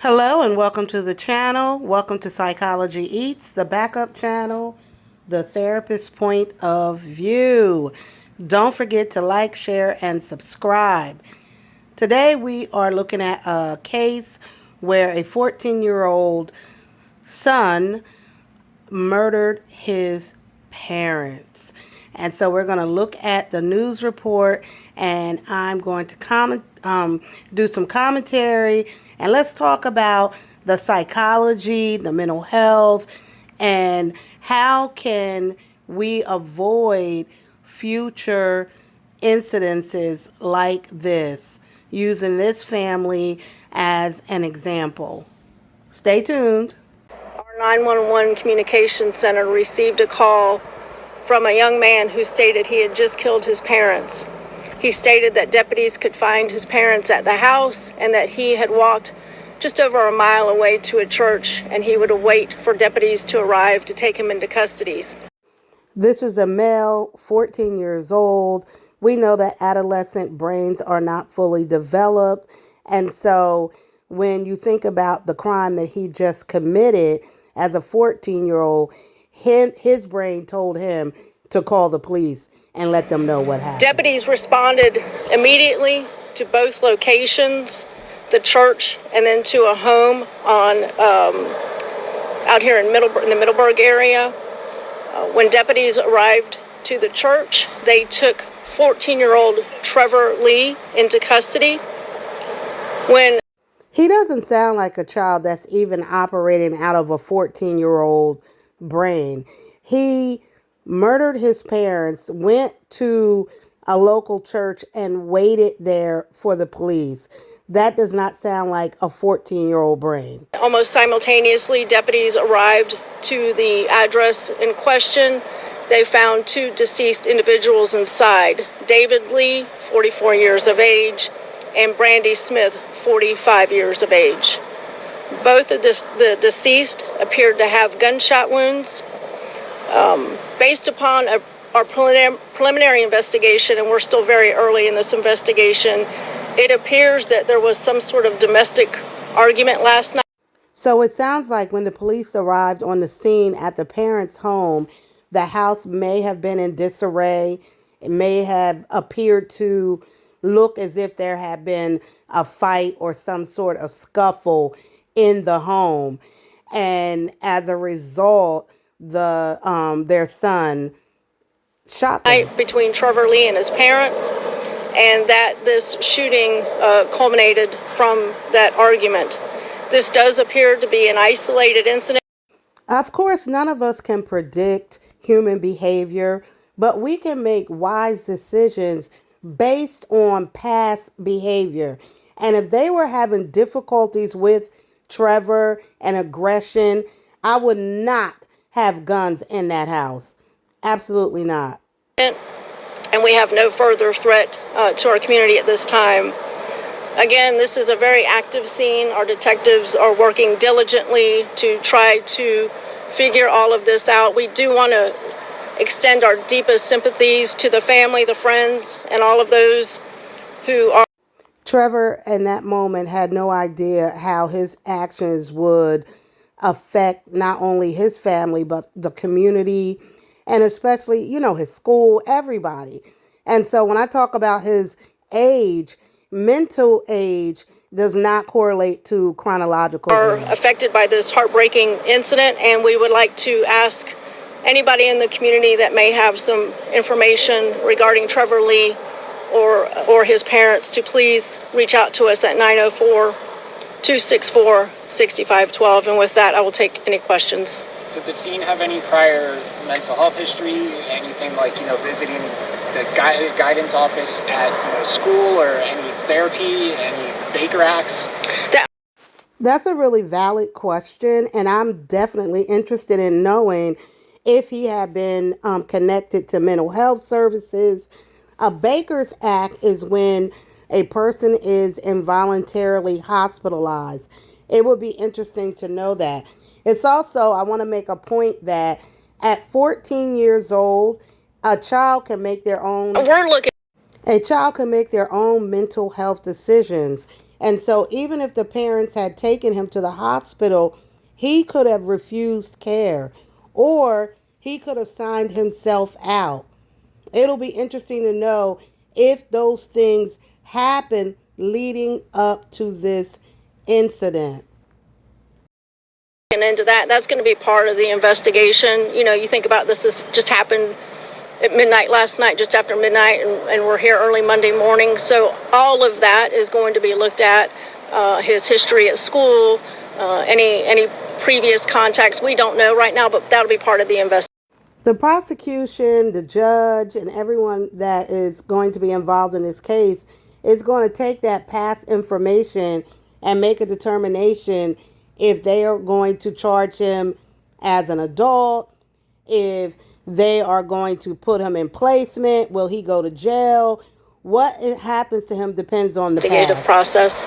Hello and welcome to the channel. Welcome to Psychology Eats, the backup channel, the therapist's point of view. Don't forget to like, share, and subscribe. Today we are looking at a case where a 14-year-old son murdered his parents. And so we're going to look at the news report, and I'm going to do some commentary, and let's talk about the psychology, the mental health, and how can we avoid future incidences like this using this family as an example. Stay tuned. Our 911 communications center received a call from a young man who stated he had just killed his parents. He stated that deputies could find his parents at the house and that he had walked just over a mile away to a church and he would await for deputies to arrive to take him into custody. This is a male, 14 years old. We know that adolescent brains are not fully developed. And so when you think about the crime that he just committed as a 14-year-old, his brain told him to call the police and let them know what happened. Deputies responded immediately to both locations, the church and then to a home on out here in the Middleburg area. When deputies arrived to the church, they took 14-year-old Trevor Lee into custody. He doesn't sound like a child that's even operating out of a 14-year-old brain. He murdered his parents, went to a local church, and waited there for the police. That does not sound like a 14-year-old brain. Almost simultaneously, deputies arrived to the address in question. They found two deceased individuals inside, David Lee, 44 years of age, and Brandy Smith, 45 years of age. Both of the deceased appeared to have gunshot wounds. Based upon our preliminary investigation, and we're still very early in this investigation, it appears that there was some sort of domestic argument last night. So it sounds like when the police arrived on the scene at the parents' home, the house may have been in disarray. It may have appeared to look as if there had been a fight or some sort of scuffle in the home. And as a result, their son shot them. Between Trevor Lee and his parents, and that this shooting culminated from that argument. This does appear to be an isolated incident. Of course, none of us can predict human behavior, but we can make wise decisions based on past behavior. And if they were having difficulties with Trevor and aggression, I would not have guns in that house. Absolutely not. And we have no further threat to our community at this time. Again, this is a very active scene. Our detectives are working diligently to try to figure all of this out. We do want to extend our deepest sympathies to the family, the friends, and all of those who are. Trevor, in that moment, had no idea how his actions would affect not only his family, but the community, and especially, his school, everybody. And so when I talk about his age, mental age does not correlate to chronological are age. Affected by this heartbreaking incident, and we would like to ask anybody in the community that may have some information regarding Trevor Lee or his parents to please reach out to us at 904-264-6512. And with that, I will take any questions. Did the teen have any prior mental health history, anything like, visiting the guidance office at school, or any therapy, any Baker Acts? That's a really valid question, and I'm definitely interested in knowing if he had been connected to mental health services. A Baker's Act is when a person is involuntarily hospitalized. It would be interesting to know that. It's also, I want to make a point that at 14 years old, a child can make their own mental health decisions. And so even if the parents had taken him to the hospital, he could have refused care or he could have signed himself out. It'll be interesting to know if those things happen leading up to this incident. And into that, that's going to be part of the investigation. You know, you think about this just happened at midnight last night, just after midnight, and we're here early Monday morning. So all of that is going to be looked at. His history at school, any previous contacts, we don't know right now, but that'll be part of the investigation. The prosecution, the judge, and everyone that is going to be involved in this case is going to take that past information and make a determination if they are going to charge him as an adult, if they are going to put him in placement, will he go to jail? What happens to him depends on the investigative process.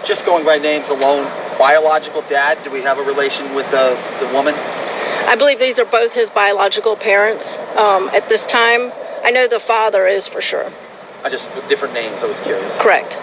Just going by names alone, biological dad, do we have a relation with the woman? I believe these are both his biological parents at this time. I know the father is for sure. With different names, I was curious. Correct.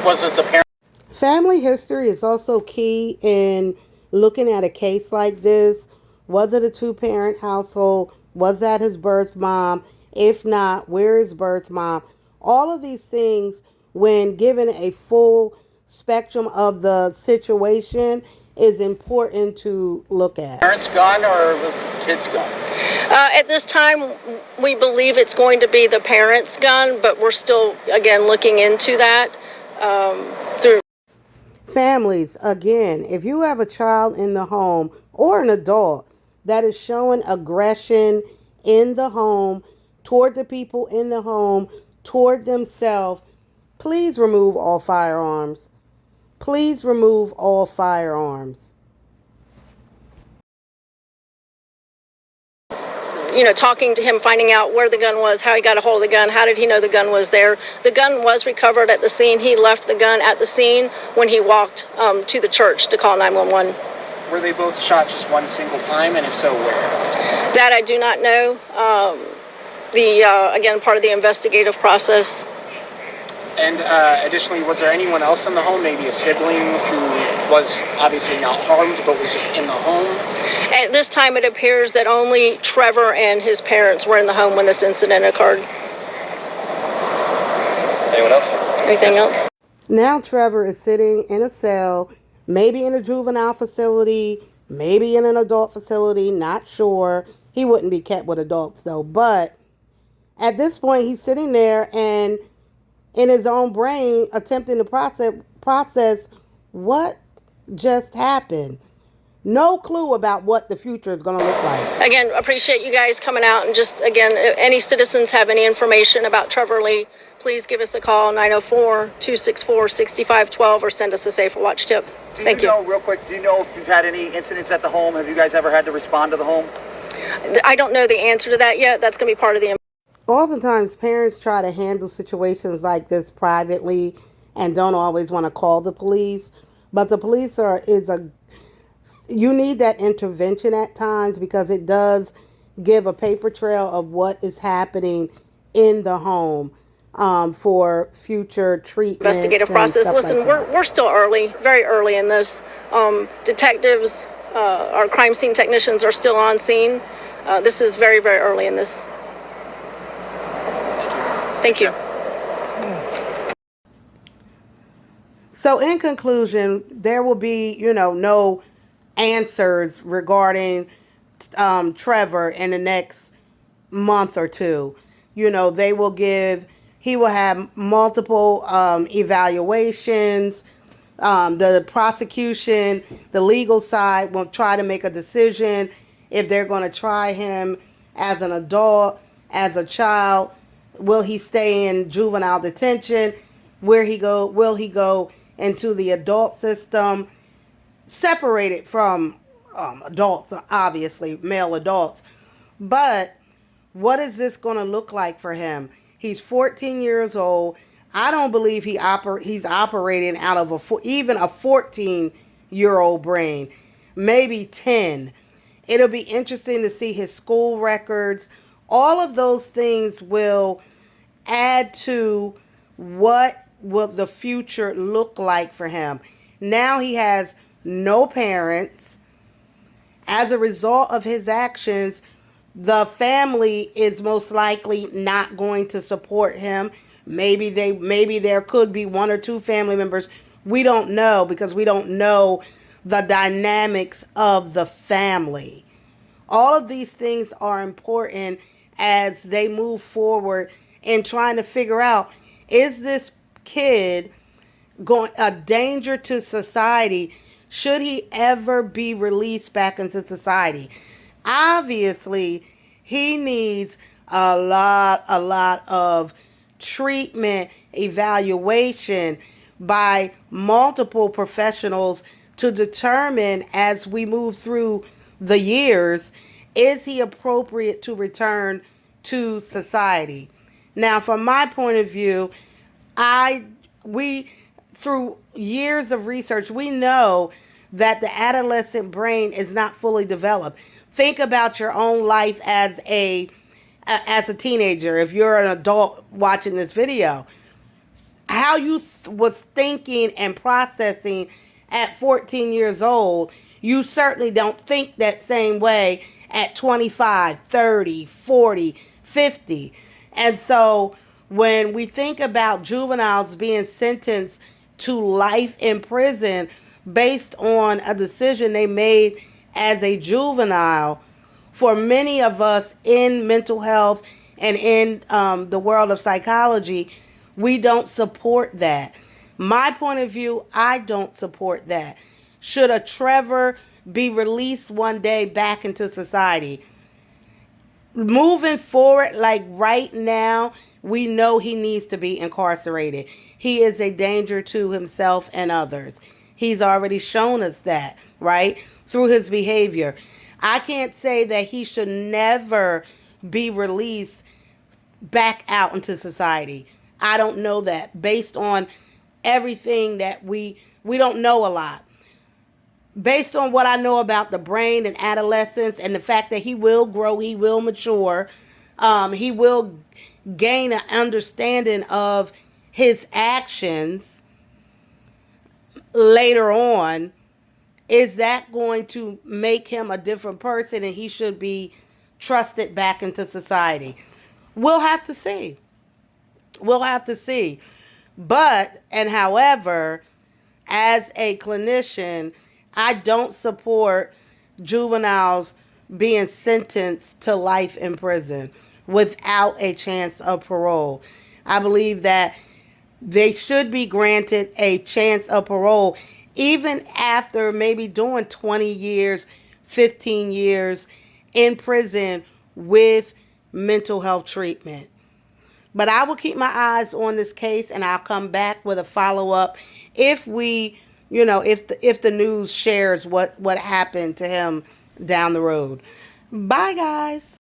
Was it the parent? Family history is also key in looking at a case like this. Was it a two-parent household? Was that his birth mom? If not, where is birth mom? All of these things, when given a full spectrum of the situation, is important to look at. Parents gun or was the kids gun? At this time, we believe it's going to be the parents' gun, but we're still, again, looking into that through. Families, again, if you have a child in the home or an adult that is showing aggression in the home, toward the people in the home, toward themselves, please remove all firearms. Please remove all firearms. You know, talking to him, finding out where the gun was, how he got a hold of the gun, how did he know the gun was there. The gun was recovered at the scene. He left the gun at the scene when he walked to the church to call 911. Were they both shot just one single time, and if so, where? That I do not know. Again, part of the investigative process. And additionally, was there anyone else in the home, maybe a sibling who was obviously not harmed but was just in the home? At this time, it appears that only Trevor and his parents were in the home when this incident occurred. Anyone else? Anything else? Now Trevor is sitting in a cell, maybe in a juvenile facility, maybe in an adult facility, not sure. He wouldn't be kept with adults though. But at this point, he's sitting there and in his own brain attempting to process what just happened. No clue about what the future is going to look like. Again, appreciate you guys coming out, and just, again, if any citizens have any information about Trevor Lee, please give us a call, 904-264-6512, or send us a Safer Watch tip. Thank you. Real quick, do you know if you've had any incidents at the home? Have you guys ever had to respond to the home? I don't know the answer to that yet. That's going to be part of the. Oftentimes, parents try to handle situations like this privately and don't always want to call the police. But the police you need that intervention at times because it does give a paper trail of what is happening in the home for future treatment. Investigative process. Listen, we're still early, very early in this. Detectives, our crime scene technicians are still on scene. This is very, very early in this. Thank you. So in conclusion, there will be, no answers regarding Trevor in the next month or two. He will have multiple evaluations. The prosecution, the legal side will try to make a decision if they're going to try him as an adult, as a child. Will he stay in juvenile detention? Will he go into the adult system, separated from adults, obviously, male adults? But what is this going to look like for him? He's 14 years old. I don't believe he's operating out of even a 14-year-old brain, maybe 10. It'll be interesting to see his school records. All of those things will add to what will the future look like for him? Now he has no parents. As a result of his actions, the family is most likely not going to support him. Maybe there could be one or two family members. We don't know because we don't know the dynamics of the family. All of these things are important as they move forward in trying to figure out, is this kid going a danger to society? Should he ever be released back into society? Obviously, he needs a lot of treatment, evaluation by multiple professionals to determine, as we move through the years, is he appropriate to return to society? Now, from my point of view, we through years of research, we know that the adolescent brain is not fully developed. Think about your own life as a teenager. If you're an adult watching this video, how you was thinking and processing at 14 years old, you certainly don't think that same way at 25, 30, 40, 50. And so when we think about juveniles being sentenced to life in prison based on a decision they made as a juvenile, for many of us in mental health and in the world of psychology, we don't support that. My point of view, I don't support that. Should a Trevor be released one day back into society? Moving forward, like right now, we know he needs to be incarcerated. He is a danger to himself and others. He's already shown us that, right? Through his behavior. I can't say that he should never be released back out into society. I don't know that. Based on everything that we don't know a lot. Based on what I know about the brain and adolescence and the fact that he will grow, he will mature, he will gain an understanding of his actions later on. Is that going to make him a different person and he should be trusted back into society? We'll have to see. We'll have to see. But, and however, as a clinician, I don't support juveniles being sentenced to life in prison without a chance of parole. I believe that they should be granted a chance of parole even after maybe doing 20 years, 15 years in prison with mental health treatment. But I will keep my eyes on this case and I'll come back with a follow-up if if the news shares what happened to him down the road. Bye, guys.